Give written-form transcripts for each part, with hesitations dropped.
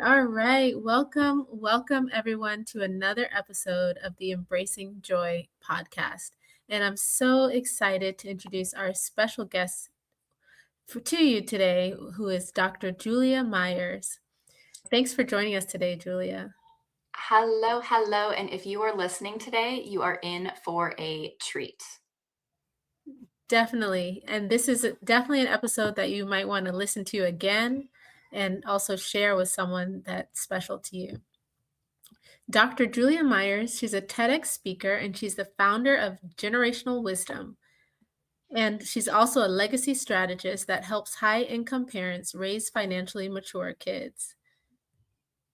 All right. Welcome everyone to another episode of the Embracing Joy podcast. And I'm so excited to introduce our special guest to you today, who is Dr. Julia Myers. Thanks for joining us today, Julia. Hello, hello. And if you are listening today, you are in for a treat. Definitely. And this is definitely an episode that you might want to listen to again and also share with someone that's special to you. Dr. Julia Myers, she's a TEDx speaker and she's the founder of Generational Wisdom. And she's also a legacy strategist that helps high income parents raise financially mature kids.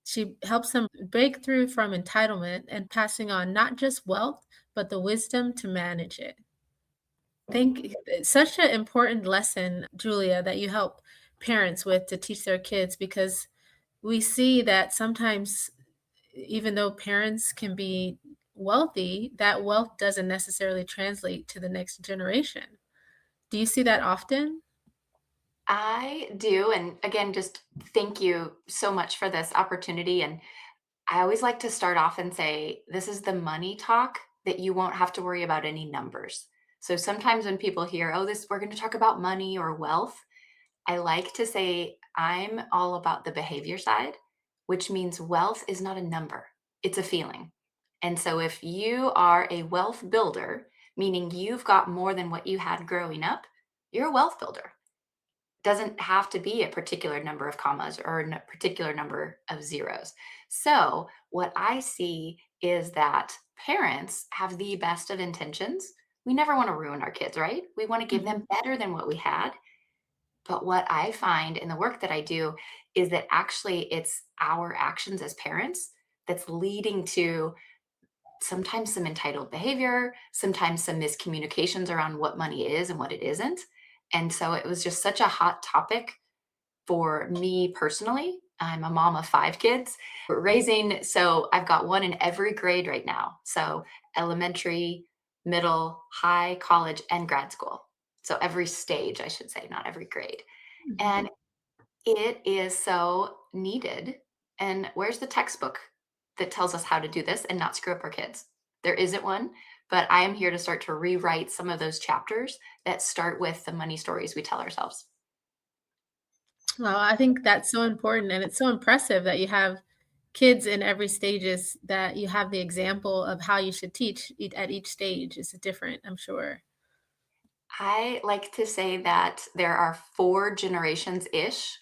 She helps them break through from entitlement and passing on not just wealth, but the wisdom to manage it. Think it's such an important lesson, Julia, that you help parents with to teach their kids because we see that sometimes, even though parents can be wealthy, that wealth doesn't necessarily translate to the next generation. Do you see that often? I do. And again, just thank you so much for this opportunity. And I always like to start off and say, this is the money talk that you won't have to worry about any numbers. So sometimes when people hear, oh, we're going to talk about money or wealth, I like to say, I'm all about the behavior side, which means wealth is not a number, it's a feeling. And so if you are a wealth builder, meaning you've got more than what you had growing up, you're a wealth builder. Doesn't have to be a particular number of commas or a particular number of zeros. So, what I see is that parents have the best of intentions. We never want to ruin our kids, right? We want to give Mhm. them better than what we had. But what I find in the work that I do is that actually it's our actions as parents that's leading to sometimes some entitled behavior, sometimes some miscommunications around what money is and what it isn't. And so it was just such a hot topic for me personally. I'm a mom of 5 kids. So I've got one in every grade right now. So elementary, middle, high, college, and grad school. So every stage, I should say, not every grade. Mhm. And it is so needed. And where's the textbook that tells us how to do this and not screw up our kids? There isn't one, but I am here to start to rewrite some of those chapters that start with the money stories we tell ourselves. Well, I think that's so important, and it's so impressive that you have kids in every stages that you have the example of how you should teach at each stage is different, I'm sure. I like to say that there are 4 generations ish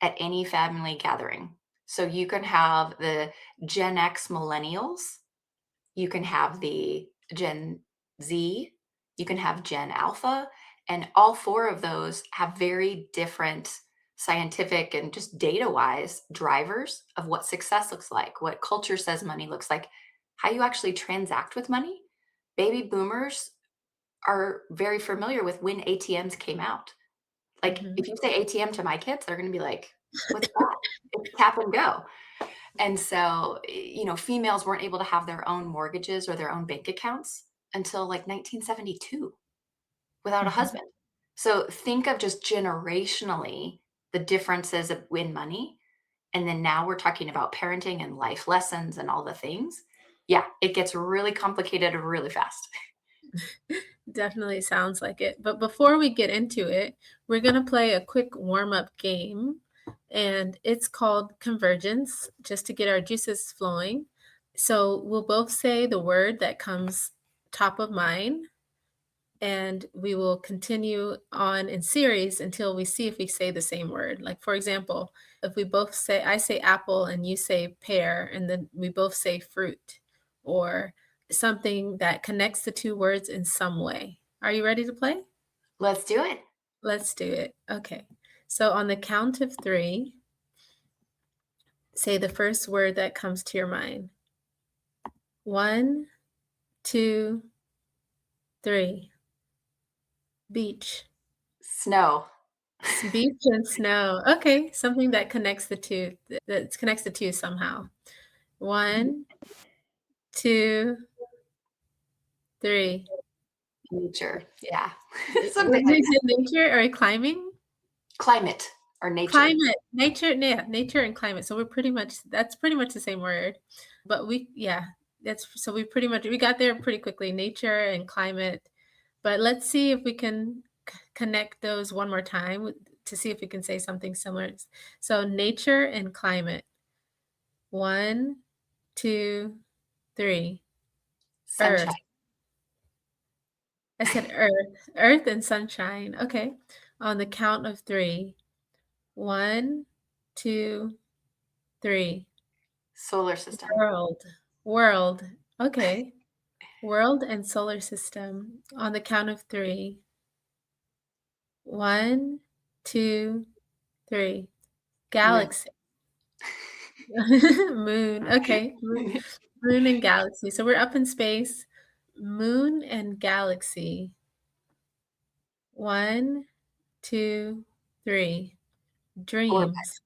at any family gathering. So you can have the Gen X millennials, you can have the Gen Z, you can have Gen Alpha, and all 4 of those have very different scientific and just data-wise drivers of what success looks like, what culture says money looks like, how you actually transact with money. Baby boomers are very familiar with when ATMs came out. Like, Mhm. if you say ATM to my kids, they're gonna be like, "What's that?" It's tap and go. And so, females weren't able to have their own mortgages or their own bank accounts until, like, 1972 without a Mhm. husband. So, think of just generationally the differences in money, and then now we're talking about parenting and life lessons and all the things. Yeah, it gets really complicated really fast. Definitely sounds like it. But before we get into it, we're going to play a quick warm up game, and it's called Convergence, just to get our juices flowing. So we'll both say the word that comes top of mind, and we will continue on in series until we see if we say the same word. Like, for example, if we both say, I say apple and you say pear, and then we both say fruit, or something that connects the two words in some way. Are you ready to play? Let's do it. Let's do it. Okay. So, on the count of three, say the first word that comes to your mind. One, two, three. Beach. Snow. Beach and snow. Okay, something that connects the two, that connects the two somehow. One, two, three. Nature, yeah. Would Something like you that. say nature or climbing? Climate. or nature? Climate, nature, yeah, nature and climate. So we're pretty much that's pretty much the same word. But we yeah, that's so we pretty much we got there pretty quickly, nature and climate. But let's see if we can connect those one more time to see if we can say something similar. So nature and climate. One, two, three. Sunshine. Earth. I said earth. Earth and sunshine. Okay. On the count of three. One, two, three. Solar system. World. World. Okay. World and solar system. On the count of three. One, two, three. Moon. Galaxy. Moon. Okay. Moon and galaxy. So we're up in space. Moon and galaxy. One, two, three. Orbit. Dreams.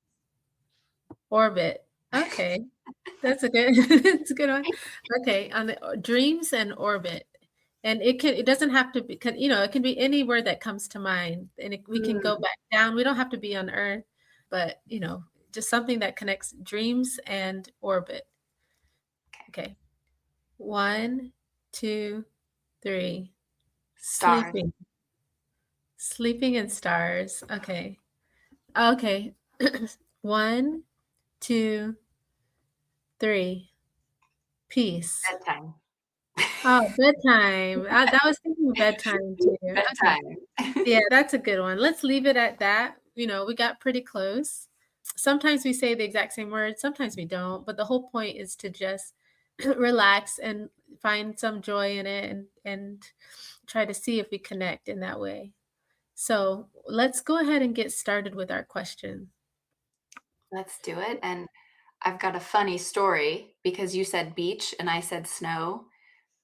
Orbit. Okay. That's a good that's a good one. Okay, on the dreams and orbit. And it doesn't have to be it can be any word that comes to mind, and we can go Mm, back down. We don't have to be on Earth, but, just something that connects dreams and orbit. okay. Okay. One, 2, 3. Stars. Sleeping. Sleeping and stars. Okay. Okay. One, 2, 3. Peace. Bedtime. Oh, bedtime. That was thinking bedtime too. Okay. Bedtime. Yeah, that's a good one. Let's leave it at that. We got pretty close. Sometimes we say the exact same word, sometimes we don't, but the whole point is to just relax and find some joy in it and try to see if we connect in that way. So, let's go ahead and get started with our question. Let's do it. And I've got a funny story because you said beach and I said snow.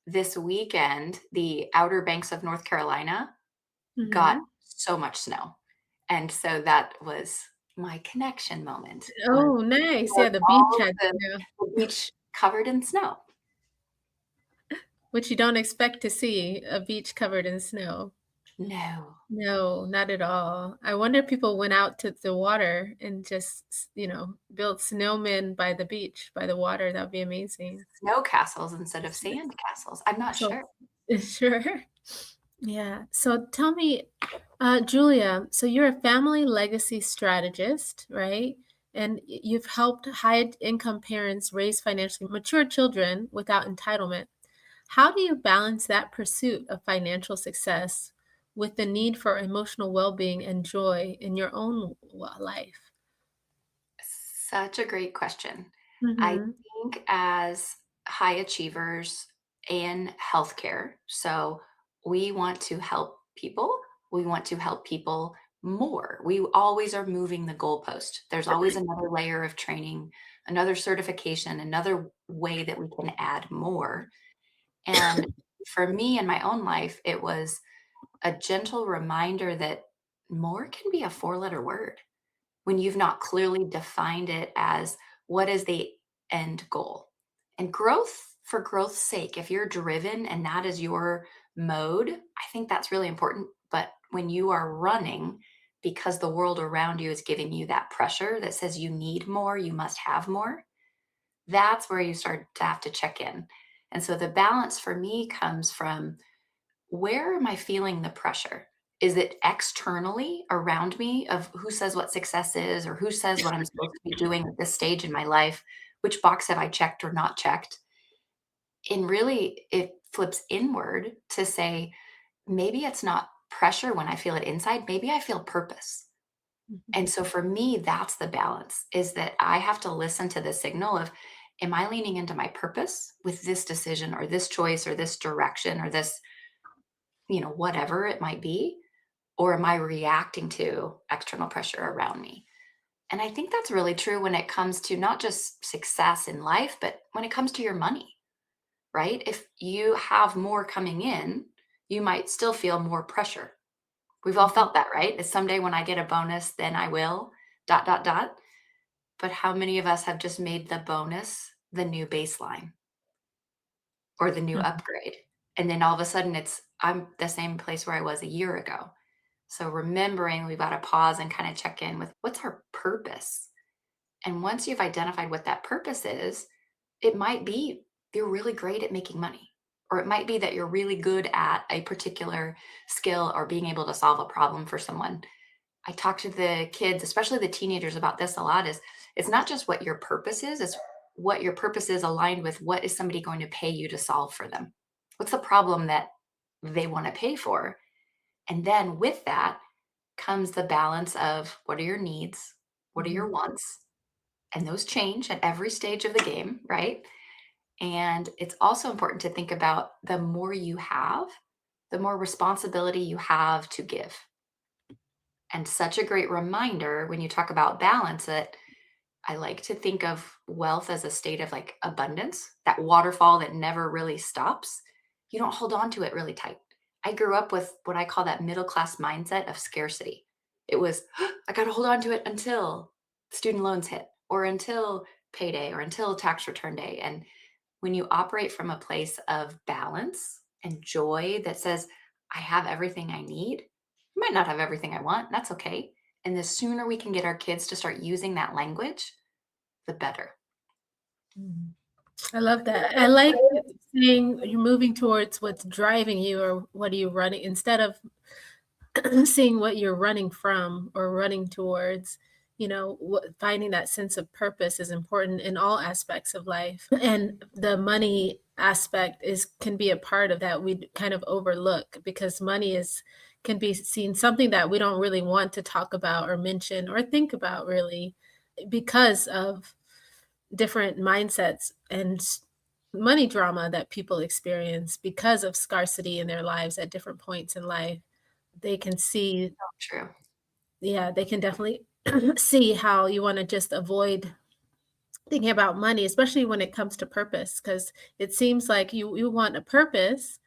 This weekend, the Outer Banks of North Carolina got Mhm. so much snow. And so that was my connection moment Oh, nice. was Yeah, the beach all of had snow, the beach covered in snow. which you don't expect to see, a beach covered in snow. No. No, not at all. I wonder if people went out to the water and just, built snowmen by the beach, by the water. That would be amazing. Snow castles instead of sand castles. I'm not So sure. sure. Yeah. So tell me, Julia, so you're a family legacy strategist, right? And you've helped high income parents raise financially mature children without entitlement. How do you balance that pursuit of financial success with the need for emotional well-being and joy in your own life? Such a great question. I Mhm. think as high achievers in healthcare, so we want to help people. We want to help people more. We always are moving the goalpost. There's always another layer of training, another certification, another way that we can add more. And for me in my own life, it was a gentle reminder that more can be a four-letter word when you've not clearly defined it as what is the end goal. And growth for growth's sake, if you're driven and that is your mode, I think that's really important. But when you are running because the world around you is giving you that pressure that says you need more, you must have more, that's where you start to have to check in. And so the balance for me comes from where am I feeling the pressure? Is it externally around me of who says what success is or who says what I'm supposed to be doing at this stage in my life? Which box have I checked or not checked? And really, it flips inward to say, maybe it's not pressure when I feel it inside, maybe I feel purpose. Mhm, And so for me, that's the balance is that I have to listen to the signal of, am I leaning into my purpose with this decision or this choice or this direction or this, whatever it might be? Or am I reacting to external pressure around me? And I think that's really true when it comes to not just success in life, but when it comes to your money, right? If you have more coming in, you might still feel more pressure. We've all mhm, felt that, right? Is someday when I get a bonus, then I will, dot, dot, dot. But how many of us have just made the bonus the new baseline or the new mhm. upgrade? And then all of a sudden I'm the same place where I was a year ago. So remembering we've got to pause and kind of check in with what's our purpose. And once you've identified what that purpose is, it might be you're really great at making money, or it might be that you're really good at a particular skill or being able to solve a problem for someone. I talk to the kids, especially the teenagers, about this a lot. Is it's not just what your purpose is, it's what your purpose is aligned with what is somebody going to pay you to solve for them? What's the problem that they want to pay for? And then with that comes the balance of what are your needs? What are Mhm. your wants? And those change at every stage of the game, right? And it's also important to think about the more you have, the more responsibility you have to give. And such a great reminder when you talk about balance that I like to think of wealth as a state of like abundance, that waterfall that never really stops. You don't hold on to it really tight. I grew up with what I call that middle class mindset of scarcity. It was, I got to hold on to it until student loans hit, or until payday, or until tax return day. And when you operate from a place of balance and joy that says, I have everything I need, I might not have everything I want. That's okay. And the sooner we can get our kids to start using that language, the better. Mhm. I love that. I like saying you're moving towards what's driving you or what are you running instead of seeing what you're running from or running towards. Finding that sense of purpose is important in all aspects of life. And the money aspect is can be a part of that we kind of overlook because money is can be seen something that we don't really want to talk about or mention or think about really because of different mindsets and money drama that people experience because of scarcity in their lives at different points in life. They can see, True. yeah, they can definitely see how you want to just avoid thinking about money, especially when it comes to purpose, because it seems like you want a purpose,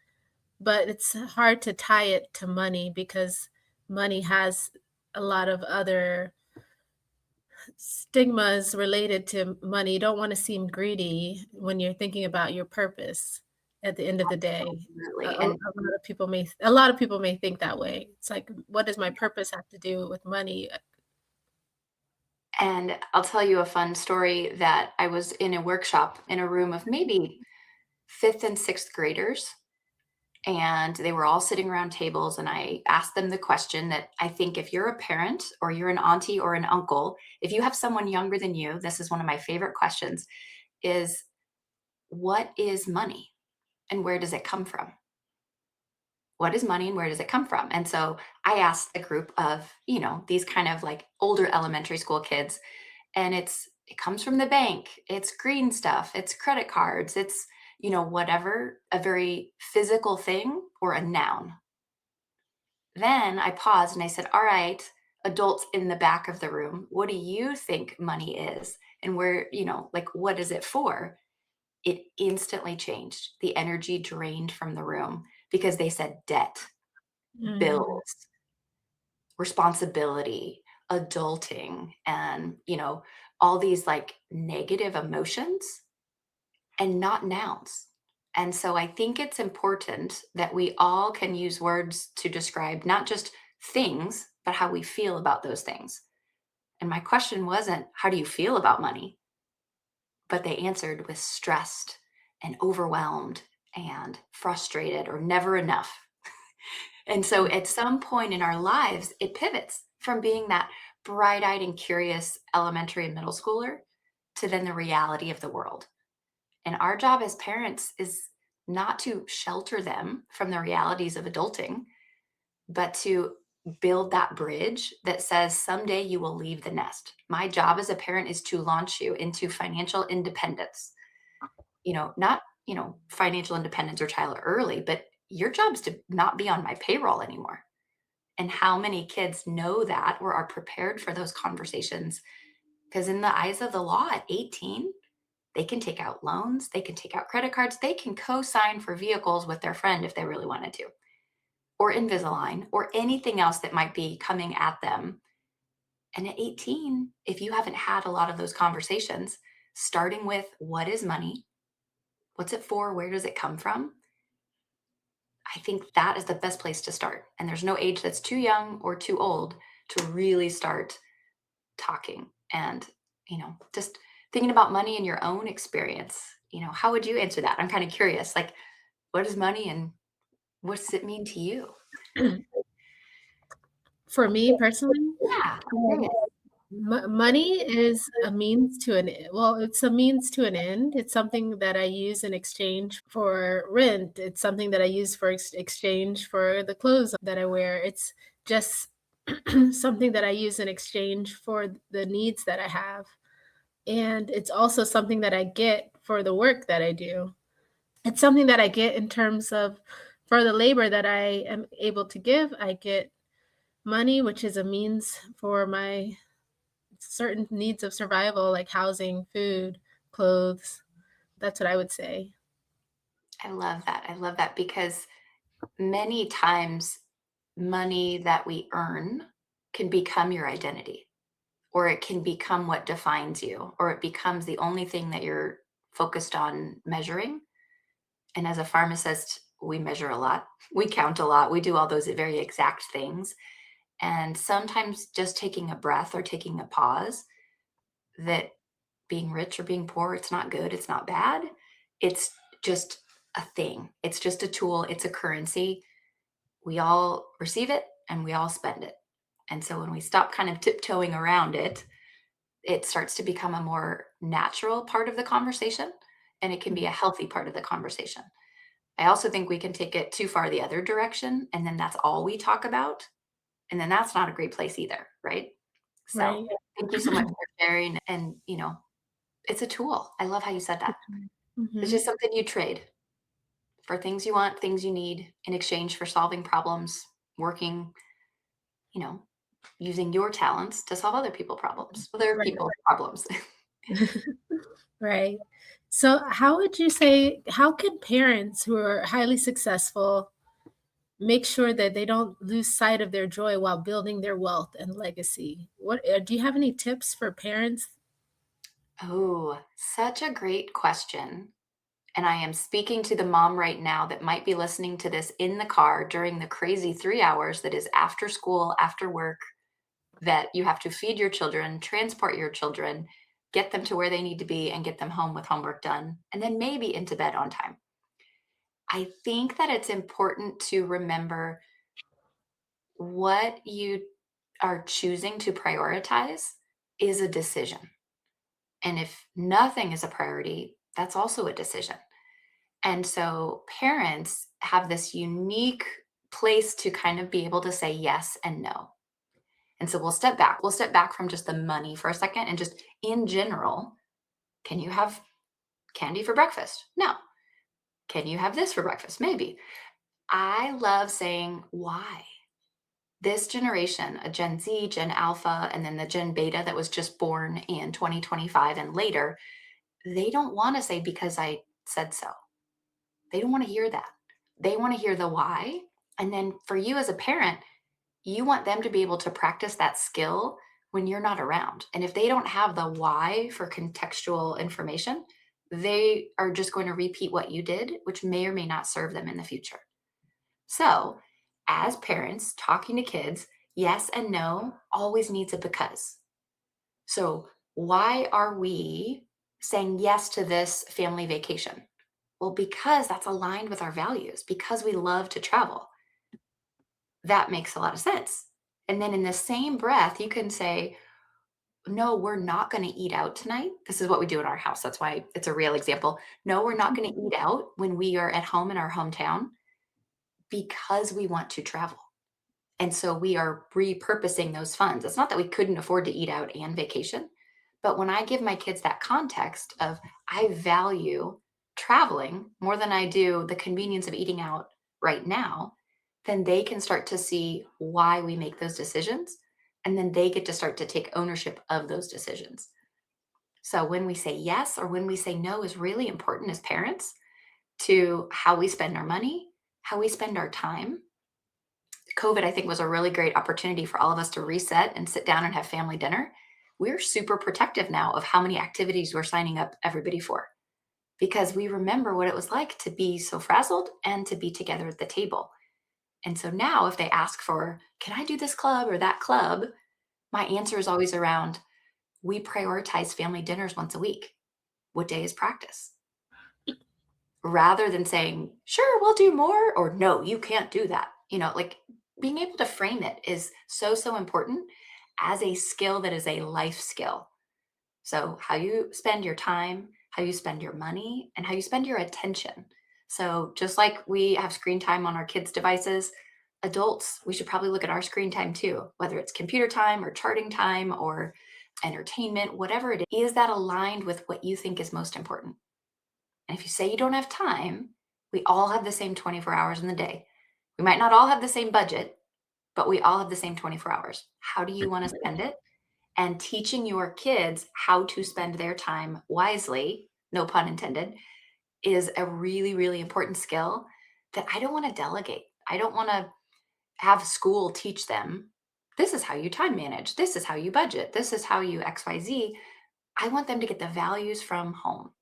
but it's hard to tie it to money because money has a lot of other stigmas related to money. You don't wanna seem greedy when you're thinking about your purpose at the end of the day. Absolutely. And A lot of people may think that way. It's like, what does my purpose have to do with money? I'll tell you a fun story that I was in a workshop in a room of maybe 5th and 6th graders, and they were all sitting around tables, and I asked them the question that I think if you're a parent or you're an auntie or an uncle, if you have someone younger than you, this is one of my favorite questions is what is money and where does it come from? What is money and where does it come from? And so I asked a group of, these kind of like older elementary school kids, and it comes from the bank. It's green stuff, it's credit cards, it's, whatever, a very physical thing or a noun. Then I paused and I said, all right, adults in the back of the room, what do you think money is? And where, like, what is it for? It instantly changed. The energy drained from the room because they said debt, Mhm, bills, responsibility, adulting, and, all these like negative emotions and not nouns. And so I think it's important that we all can use words to describe not just things, but how we feel about those things. And my question wasn't, how do you feel about money? But they answered with stressed and overwhelmed and frustrated or never enough. And so at some point in our lives, it pivots from being that bright eyed and curious elementary and middle schooler to then the reality of the world. And our job as parents is not to shelter them from the realities of adulting, but to build that bridge that says someday you will leave the nest. My job as a parent is to launch you into financial independence. Not, financial independence or child early, but your job is to not be on my payroll anymore. And how many kids know that or are prepared for those conversations? Because in the eyes of the law at 18, they can take out loans, they can take out credit cards, they can co-sign for vehicles with their friend if they really wanted to, or Invisalign, or anything else that might be coming at them. And at 18, if you haven't had a lot of those conversations, starting with what is money, what's it for, where does it come from, I think that is the best place to start. And there's no age that's too young or too old to really start talking and, just thinking about money in your own experience. How would you answer that? I'm kind of curious. Like, what is money and what does it mean to you? For me personally, Yeah, I'm um, curious. money is a means to an well, it's a means to an end. It's something that I use in exchange for rent. It's something that I use for exchange for the clothes that I wear. It's just something that I use in exchange for the needs that I have. And it's also something that I get for the work that I do. It's something that I get in terms of for the labor that I am able to give, I get money, which is a means for my certain needs of survival, like housing, food, clothes. That's what I would say. I love that. I love that because many times money that we earn can become your identity, or it can become what defines you, or it becomes the only thing that you're focused on measuring. And as a pharmacist, we measure a lot, we count a lot, we do all those very exact things. And sometimes just taking a breath or taking a pause, that being rich or being poor, it's not good, it's not bad. It's just a thing, it's just a tool, it's a currency. We all receive it and we all spend it. And so when we stop kind of tiptoeing around it, it starts to become a more natural part of the conversation, and it can be a Mhm. healthy part of the conversation. I also think we can take it too far the other direction, and then that's all we talk about, and then that's not a great place either, right? So, Right. thank you so much for sharing, and, it's a tool. I love how you said that. It's just Mhm. something you trade for things you want, things you need in exchange for solving problems, working, you know, using your talents to solve other Right. people's problems. Right. So, how would you say, how can parents who are highly successful make sure that they don't lose sight of their joy while building their wealth and legacy? What do you have any tips for parents? Oh, such a great question. And I am speaking to the mom right now that might be listening to this in the car during the crazy 3 hours that is after school, after work, that you have to feed your children, transport your children, get them to where they need to be, and get them home with homework done, and then maybe into bed on time. I think that it's important to remember what you are choosing to prioritize is a decision. And if nothing is a priority, that's also a decision. And so parents have this unique place to kind of be able to say yes and no. And so we'll step back. We'll step back from just the money for a second and just in general, can you have candy for breakfast? No. Can you have this for breakfast? Maybe. I love saying why. This generation, a Gen Z, Gen Alpha, and then the Gen Beta that was just born in 2025 and later, they don't want to say because I said so. They don't want to hear that. They want to hear the why. And then for you as a parent, you want them to be able to practice that skill when you're not around. And if they don't have the why for contextual information, they are just going to repeat what you did, which may or may not serve them in the future. So, as parents talking to kids, yes and no always needs a because. So, why are we saying yes to this family vacation? Well, because that's aligned with our values, because we love to travel. That makes a lot of sense. And then in the same breath, you can say, no, we're not going to eat out tonight. This is what we do in our house. That's why it's a real example. No, we're not going to eat out when we are at home in our hometown because we want to travel. And so we are repurposing those funds. It's not that we couldn't afford to eat out and vacation, but when I give my kids that context of I value traveling more than I do the convenience of eating out right now, then they can start to see why we make those decisions. And then they get to start to take ownership of those decisions. So when we say yes or when we say no is really important as parents to how we spend our money, how we spend our time. COVID, I think, was a really great opportunity for all of us to reset and sit down and have family dinner. We're super protective now of how many activities we're signing up everybody for. because we remember what it was like to be so frazzled and to be together at the table. And so now if they ask for, can I do this club or that club? My answer is always around, we prioritize family dinners once a week. What day is practice? Rather than saying, sure, we'll do more, or no, you can't do that. Like being able to frame it is so, so important as a skill that is a life skill. So, how you spend your time, how you spend your money, and how you spend your attention. So, just like we have screen time on our kids' devices, adults, we should probably look at our screen time too, whether it's computer time or charting time or entertainment, whatever it is that aligned with what you think is most important. And if you say you don't have time, we all have the same 24 hours in the day. We might not all have the same budget, but we all have the same 24 hours. How do you want to spend it? And teaching your kids how to spend their time wisely, no pun intended, is a really, really important skill that I don't want to delegate. I don't want to have school teach them this is how you time manage, this is how you budget, this is how you XYZ. I want them to get the values from home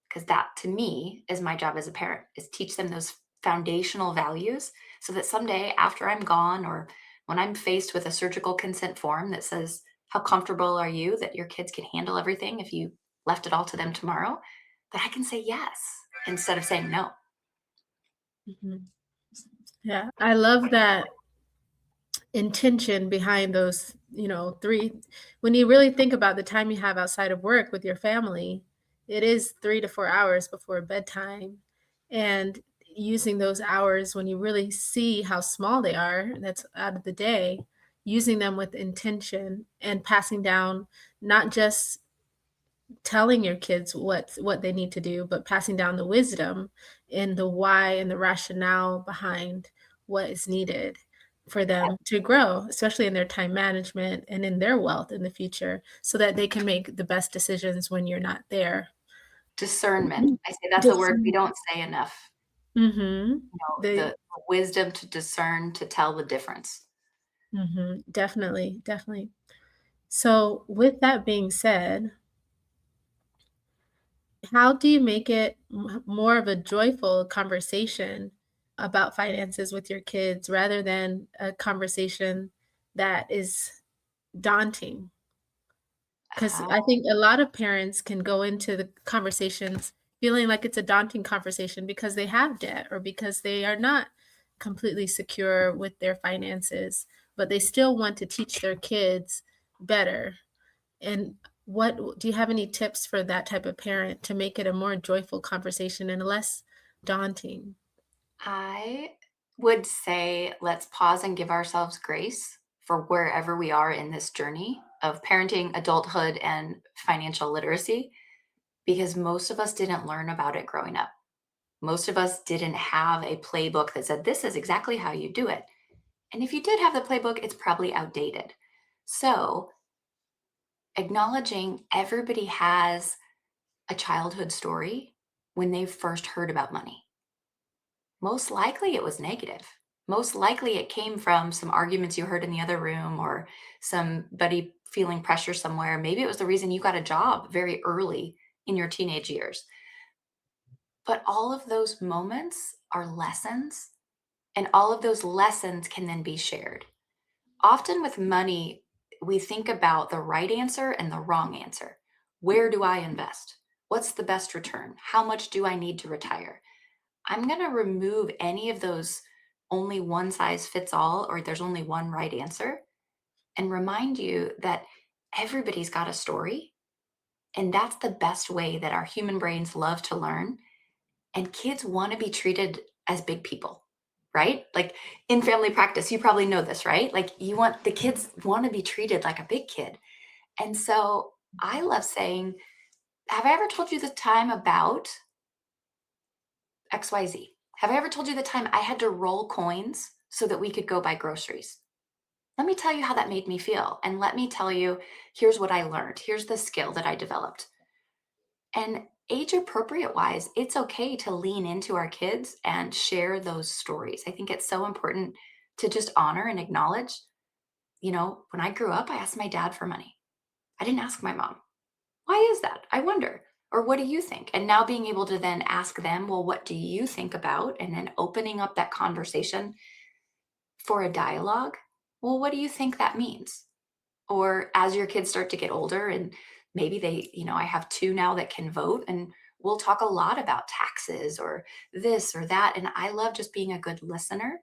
because that to me is my job as a parent is teach them those foundational values so that someday after I'm gone or when I'm faced with a surgical consent form that says how comfortable are you that your kids can handle everything if you left it all to them tomorrow, that I can say yes instead of saying no. Mhm. Yeah, I love that intention behind those, 3 when you really think about the time you have outside of work with your family, it is 3 to 4 hours before bedtime, and using those hours when you really see how small they are, that's out of the day, using them with intention and passing down not just telling your kids what they need to do, but passing down the wisdom and the why and the rationale behind what is needed for them to grow, especially in their time management and in their wealth in the future, so that they can make the best decisions when you're not there. Discernment. I say that's a Just word we don't say enough. Mhm. The wisdom to discern, to tell the difference. Definitely, definitely. So, with that being said, how do you make it more of a joyful conversation about finances with your kids rather than a conversation that is daunting? Because I Oh, think a lot of parents can go into the conversations feeling like it's a daunting conversation because they have debt or because they are not completely secure with their finances, but they still want to teach their kids better. And what do you have any tips for that type of parent to make it a more joyful conversation and less daunting? I would say let's pause and give ourselves grace for wherever we are in this journey of parenting, adulthood, and financial literacy, because most of us didn't learn about it growing up. Most of us didn't have a playbook that said, this is exactly how you do it. And if you did have the playbook, it's probably outdated. So, acknowledging everybody has a childhood story when they first heard about money. Most likely it was negative. Most likely it came from some arguments you heard in the other room or somebody feeling pressure somewhere. Maybe it was the reason you got a job very early in your teenage years. But all of those moments are lessons, and all of those lessons can then be shared. Often with money, we think about the right answer and the wrong answer. Where do I invest? What's the best return? How much do I need to retire? I'm going to remove any of those only one size fits all or there's only one right answer and remind you that everybody's got a story. And that's the best way that our human brains love to learn. And kids want to be treated as big people, right? Like in family practice, you probably know this, right? Like the kids want to be treated like a big kid. And so I love saying, have I ever told you the time about XYZ? Have I ever told you the time I had to roll coins so that we could go buy groceries? Let me tell you how that made me feel. And let me tell you, here's what I learned. Here's the skill that I developed. And age appropriate wise, it's okay to lean into our kids and share those stories. I think it's so important to just honor and acknowledge. When I grew up, I asked my dad for money. I didn't ask my mom. Why is that? I wonder. Or what do you think? And now being able to then ask them, well, what do you think about? And then opening up that conversation for a dialogue. Well, what do you think that means? Or as your kids start to get older and maybe they, I have two now that can vote, and we'll talk a lot about taxes or this or that. And I love just being a good listener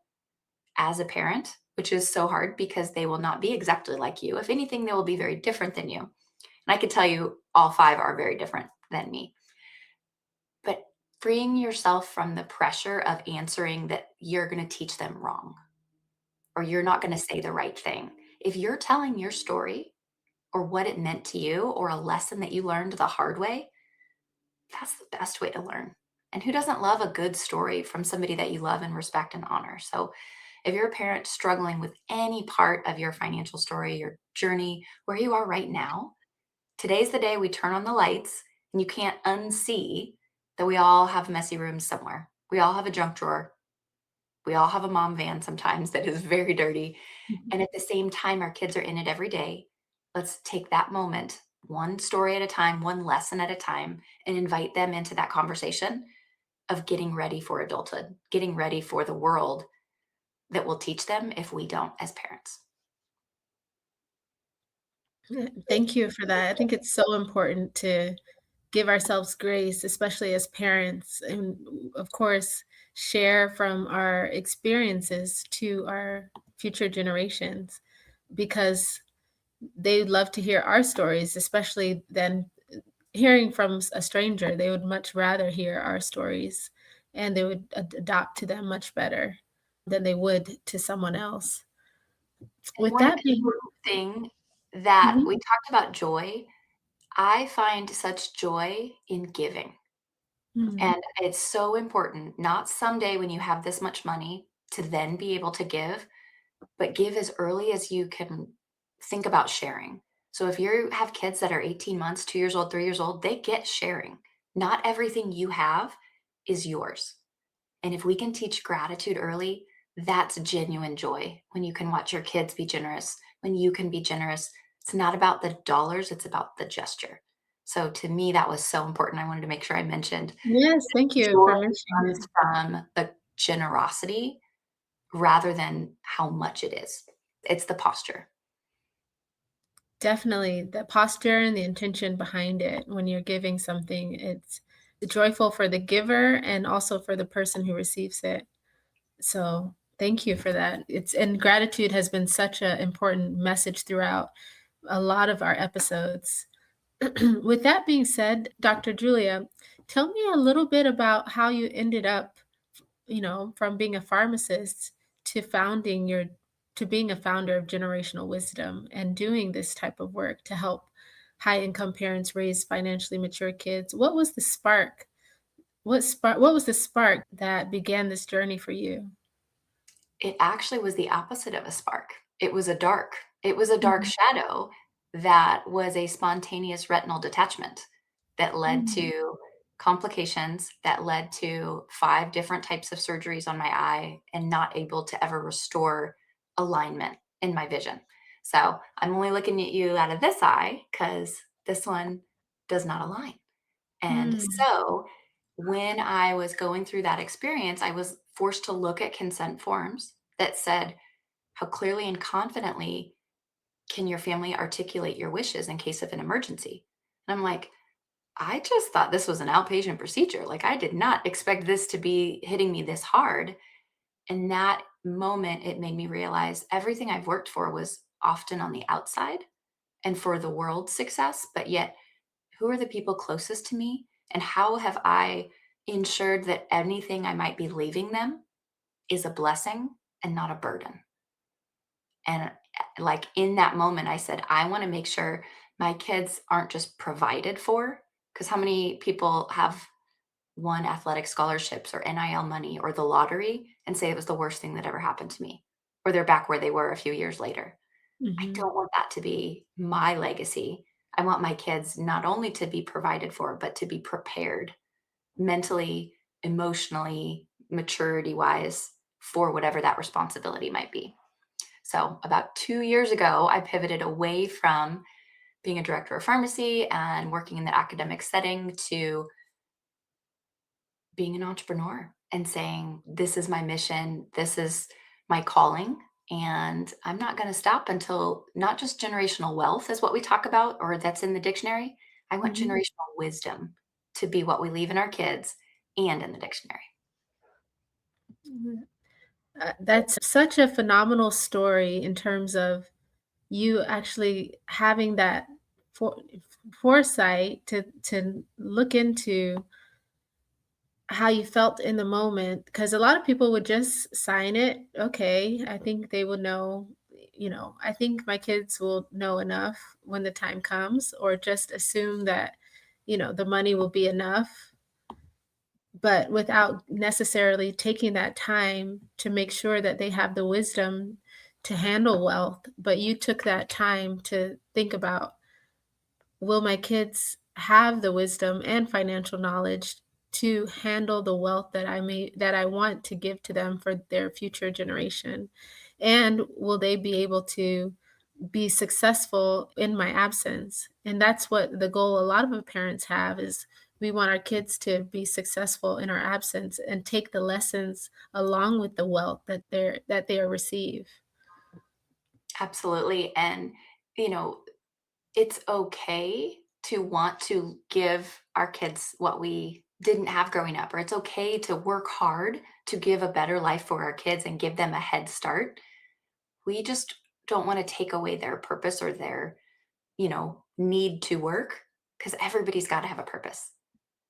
as a parent, which is so hard because they will not be exactly like you. If anything, they will be very different than you. And I can tell you all five are very different than me. But freeing yourself from the pressure of answering that you're going to teach them wrong or you're not going to say the right thing. If you're telling your story or what it meant to you or a lesson that you learned the hard way, that's the best way to learn. And who doesn't love a good story from somebody that you love and respect and honor? So, if you're a parent struggling with any part of your financial story, your journey, where you are right now, today's the day we turn on the lights and you can't unsee that we all have messy rooms somewhere. We all have a junk drawer. We all have a mom van sometimes that is very dirty. Mhm. And at the same time, our kids are in it every day. Let's take that moment, one story at a time, one lesson at a time, and invite them into that conversation of getting ready for adulthood, getting ready for the world that will teach them if we don't as parents. Thank you for that. I think it's so important to give ourselves grace, especially as parents, and of course, share from our experiences to our future generations because they love to hear our stories, especially than hearing from a stranger. They would much rather hear our stories and they would adopt to them much better than they would to someone else. And With one that being important thing that Mhm. we talked about joy, I find such joy in giving. Mm. And it's so important, not someday when you have this much money to then be able to give, but give as early as you can think about sharing. So if you have kids that are 18 months, 2 years old, 3 years old, they get sharing. Not everything you have is yours. And if we can teach gratitude early, that's genuine joy. When you can watch your kids be generous, when you can be generous, it's not about the dollars, it's about the gesture. So to me, that was so important. I wanted to make sure I mentioned Yes, thank you joy for mentioning comes it. from the generosity rather than how much it is. It's the posture. Definitely, the posture and the intention behind it when you're giving something, it's joyful for the giver and also for the person who receives it. So, thank you for that. It's and gratitude has been such an important message throughout a lot of our episodes. With that being said, Dr. Julia, tell me a little bit about how you ended up, from being a pharmacist to founding your to being a founder of Generational Wisdom and doing this type of work to help high income parents raise financially mature kids. What was the spark? What was the spark that began this journey for you? It actually was the opposite of a spark. It was a dark Mhm. shadow that was a spontaneous retinal detachment that led Mm. to complications, that led to 5 different types of surgeries on my eye and not able to ever restore alignment in my vision. So, I'm only looking at you out of this eye because this one does not align. And Mm. so, when I was going through that experience, I was forced to look at consent forms that said, "How clearly and confidently can your family articulate your wishes in case of an emergency?" And I'm like, "I just thought this was an outpatient procedure. Like, I did not expect this to be hitting me this hard." And that moment, it made me realize everything I've worked for was often on the outside and for the world's success, but yet who are the people closest to me and how have I ensured that anything I might be leaving them is a blessing and not a burden? And like in that moment, I said, I want to make sure my kids aren't just provided for. Because how many people have won athletic scholarships or NIL money or the lottery and say it was the worst thing that ever happened to me? Or they're back where they were a few years later. I Mhm. don't want that to be my legacy. I want my kids not only to be provided for, but to be prepared mentally, emotionally, maturity wise for whatever that responsibility might be. So, about 2 years ago, I pivoted away from being a director of pharmacy and working in the academic setting to being an entrepreneur and saying, "This is my mission, this is my calling, and I'm not gonna stop until" not just generational wealth is what we talk about or that's in the dictionary. I want Mhm. generational wisdom to be what we leave in our kids and in the dictionary. Mhm. That's such a phenomenal story in terms of you actually having that for foresight to look into how you felt in the moment, because a lot of people would just sign it, "Okay, I think they will know," "I think my kids will know enough when the time comes," or just assume that, the money will be enough, but without necessarily taking that time to make sure that they have the wisdom to handle wealth. But you took that time to think about, will my kids have the wisdom and financial knowledge to handle the wealth that I want to give to them for their future generation? And will they be able to be successful in my absence? And that's what the goal a lot of parents have, is we want our kids to be successful in our absence and take the lessons along with the wealth that they receive. Absolutely, and, you know, it's okay to want to give our kids what we didn't have growing up, or it's okay to work hard to give a better life for our kids and give them a head start. We just don't wanna take away their purpose or their, need to work, because everybody's gotta have a purpose.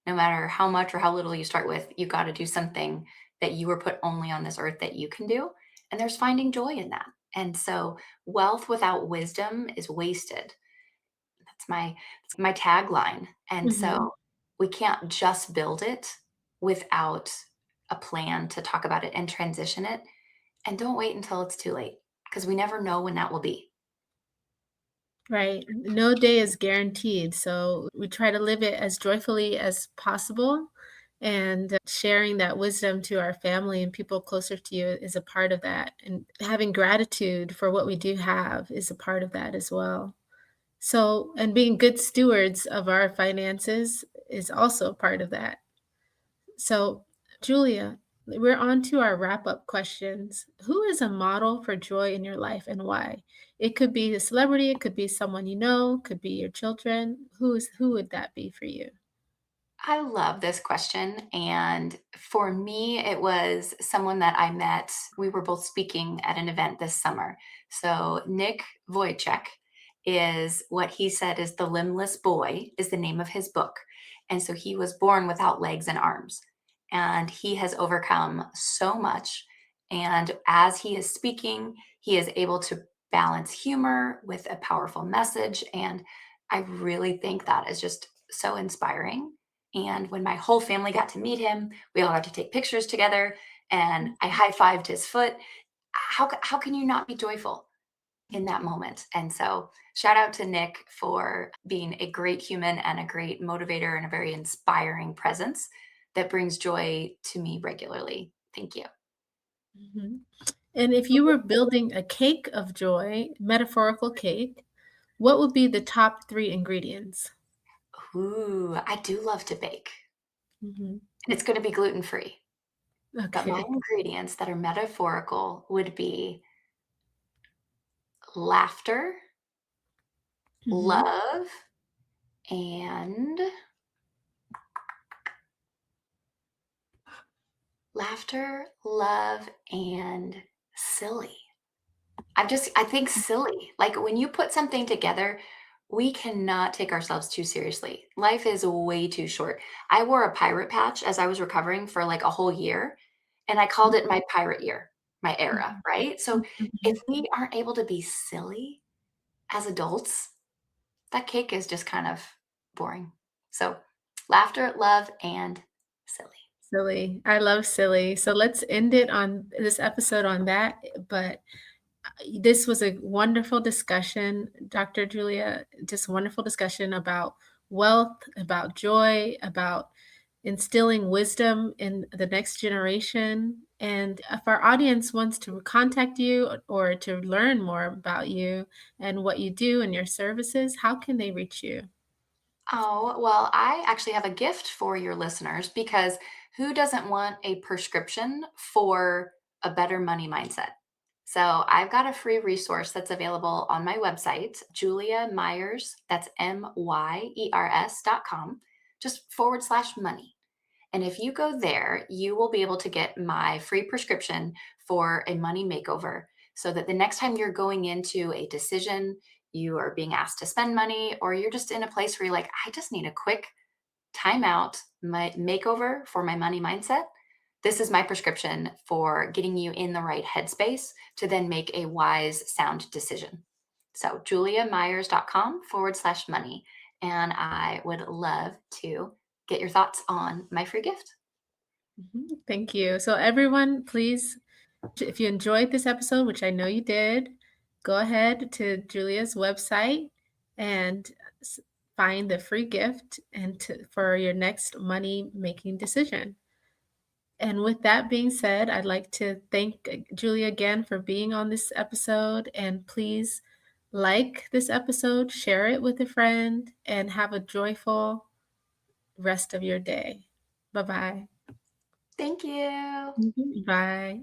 No matter how much or how little you start with, you gotta do something that you were put only on this earth that you can do, and there's finding joy in that. And so, wealth without wisdom is wasted. That's my tagline. And Mhm. so, we can't just build it without a plan to talk about it and transition it, and don't wait until it's too late, because we never know when that will be. Right. No day is guaranteed. So we try to live it as joyfully as possible. And sharing that wisdom to our family and people closer to you is a part of that. And having gratitude for what we do have is a part of that as well. So, and being good stewards of our finances is also a part of that. So, Julia, we're on to our wrap up questions. Who is a model for joy in your life and why? It could be a celebrity, it could be someone you know, could be your children. Who would that be for you? I love this question. And for me, it was someone that I met. We were both speaking at an event this summer. So, Nick Vujicic is what he said is the limbless boy, is the name of his book. And so he was born without legs and arms. And he has overcome so much. And as he is speaking, he is able to balance humor with a powerful message. And I really think that is just so inspiring. And when my whole family got to meet him, we all got to take pictures together, and I high fived his foot. How can you not be joyful in that moment? And so, shout out to Nick for being a great human and a great motivator and a very inspiring presence that brings joy to me regularly. Thank you. Mhm. And if you were building a cake of joy, metaphorical cake, what would be the top three ingredients? Ooh, I do love to bake, Mhm. and it's going to be gluten free. But my Okay. ingredients that are metaphorical would be laughter, Mhm. love, and laughter, love, and silly. I think silly. Like when you put something together, we cannot take ourselves too seriously. Life is way too short. I wore a pirate patch as I was recovering for like a whole year, and I called it my pirate year, my era, Mhm. right? So if Mhm. we aren't able to be silly as adults, that cake is just kind of boring. So laughter, love, and silly. Silly. I love silly. So let's end it on this episode on that. But this was a wonderful discussion, Dr. Julia, just a wonderful discussion about wealth, about joy, about instilling wisdom in the next generation. And if our audience wants to contact you or to learn more about you and what you do and your services, how can they reach you? Oh, well, I actually have a gift for your listeners because who doesn't want a prescription for a better money mindset? So I've got a free resource that's available on my website, Julia Myers, that's MYERS.com, just /money. And if you go there, you will be able to get my free prescription for a money makeover so that the next time you're going into a decision, you are being asked to spend money, or you're just in a place where you're like, I just need a quick timeout, my makeover for my money mindset. This is my prescription for getting you in the right headspace to then make a wise, sound decision. So, juliamyers.com /money. And I would love to get your thoughts on my free gift. Thank you. So, everyone, please, if you enjoyed this episode, which I know you did, go ahead to Julia's website and s- find the free gift for your next money making decision. And with that being said, I'd like to thank Julia again for being on this episode. And please like this episode, share it with a friend, and have a joyful rest of your day. Bye bye. Thank you. Bye.